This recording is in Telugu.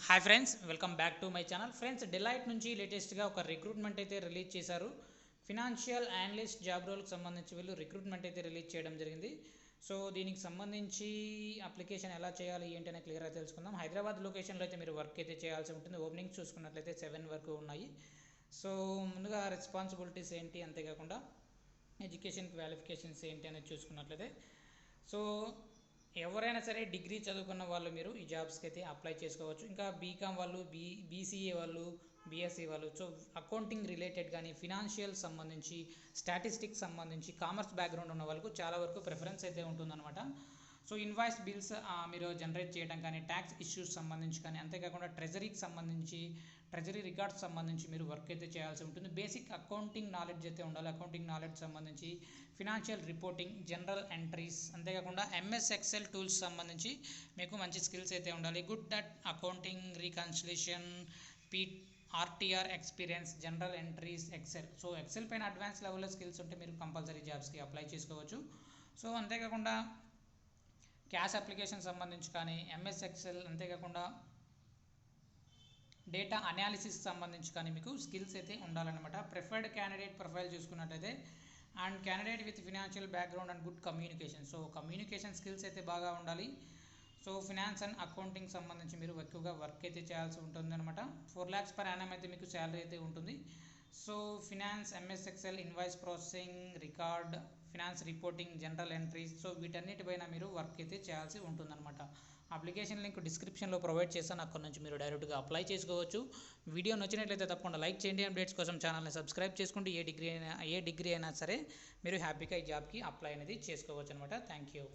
Hi friends, welcome back to my channel. Friends, delight నుంచి లేటెస్ట్గా ఒక రిక్రూట్మెంట్ అయితే రిలీజ్ చేశారు. ఫినాన్షియల్ అనలిస్ట్ జాబ్ రోల్కి సంబంధించి వీళ్ళు రిక్రూట్మెంట్ అయితే రిలీజ్ చేయడం జరిగింది. సో దీనికి సంబంధించి అప్లికేషన్ ఎలా చేయాలి ఏంటి అనేది క్లియర్గా తెలుసుకుందాం. హైదరాబాద్ లొకేషన్లో అయితే మీరు వర్క్ అయితే చేయాల్సి ఉంటుంది. ఓపెనింగ్స్ చూసుకున్నట్లయితే 7 వరకు ఉన్నాయి. సో ముందుగా రెస్పాన్సిబిలిటీస్ ఏంటి, అంతేకాకుండా ఎడ్యుకేషన్ క్వాలిఫికేషన్స్ ఏంటి అనేది చూసుకున్నట్లయితే, సో ఎవరైనా సరే డిగ్రీ చదువుకున్న వాళ్ళు మీరు ఈ జాబ్స్కి అయితే అప్లై చేసుకోవచ్చు. ఇంకా బీకామ్ వాళ్ళు, బీసీఏ వాళ్ళు, బీఎస్సీ వాళ్ళు, సో అకౌంటింగ్ రిలేటెడ్ కానీ ఫినాన్షియల్ సంబంధించి, స్టాటిస్టిక్స్ సంబంధించి, కామర్స్ బ్యాక్గ్రౌండ్ ఉన్న వాళ్ళకు చాలా వరకు ప్రిఫరెన్స్ అయితే ఉంటుందన్నమాట. సో ఇన్వాయిస్ బిల్స్ మీరు జనరేట్ చేయడం కానీ, ట్యాక్స్ ఇష్యూస్ సంబంధించి కానీ, అంతేకాకుండా ట్రెజరీకి సంబంధించి, ట్రెజరీ రికార్డ్స్ సంబంధించి మీరు వర్క్ అయితే చేయాల్సి ఉంటుంది. బేసిక్ అకౌంటింగ్ నాలెడ్జ్ అయితే ఉండాలి. అకౌంటింగ్ నాలెడ్జ్ సంబంధించి ఫినాన్షియల్ రిపోర్టింగ్, జనరల్ ఎంట్రీస్, అంతేకాకుండా ఎంఎస్ ఎక్సెల్ టూల్స్ సంబంధించి మీకు మంచి స్కిల్స్ అయితే ఉండాలి. Good at accounting, reconciliation, RTR experience, general entries, Excel. So Excel పైన అడ్వాన్స్ లెవెల్లో స్కిల్స్ ఉంటే మీరు కంపల్సరీ జాబ్స్కి అప్లై చేసుకోవచ్చు. సో అంతేకాకుండా క్యాష్ అప్లికేషన్ సంబంధించి కానీ, ఎంఎస్ ఎక్సెల్, అంతేకాకుండా డేటా అనాలిసిస్ సంబంధించి కానీ మీకు స్కిల్స్ అయితే ఉండాలన్నమాట. ప్రిఫర్డ్ క్యాండిడేట్ ప్రొఫైల్ చూసుకున్నట్లయితే, and candidate with financial background and good communication. So communication skills అయితే బాగా ఉండాలి. సో ఫినాన్స్ అండ్ అకౌంటింగ్ సంబంధించి మీరు ఎక్కువగా వర్క్ అయితే చేయాల్సి ఉంటుంది అనమాట. 4 lakhs per annum అయితే మీకు శాలరీ అయితే ఉంటుంది. So finance, MS Excel, invoice processing, record, finance reporting, general entries, so వీటన్నిటిపైన మీరు వర్క్ అయితే చేయాల్సి ఉంటుందన్నమాట. అప్లికేషన్ లింక్ డిస్క్రిప్షన్లో ప్రొవైడ్ చేస్తాను, అక్కడ నుంచి మీరు డైరెక్ట్గా అప్లై చేసుకోవచ్చు. వీడియో నచ్చినట్లయితే తప్పకుండా లైక్ చేయండి. అప్డేట్స్ కోసం ఛానల్ని సబ్స్క్రైబ్ చేసుకుంటే ఏ డిగ్రీ అయినా సరే మీరు హ్యాపీగా ఈ జాబ్కి అప్లై అనేది చేసుకోవచ్చు అనమాట. Thank you.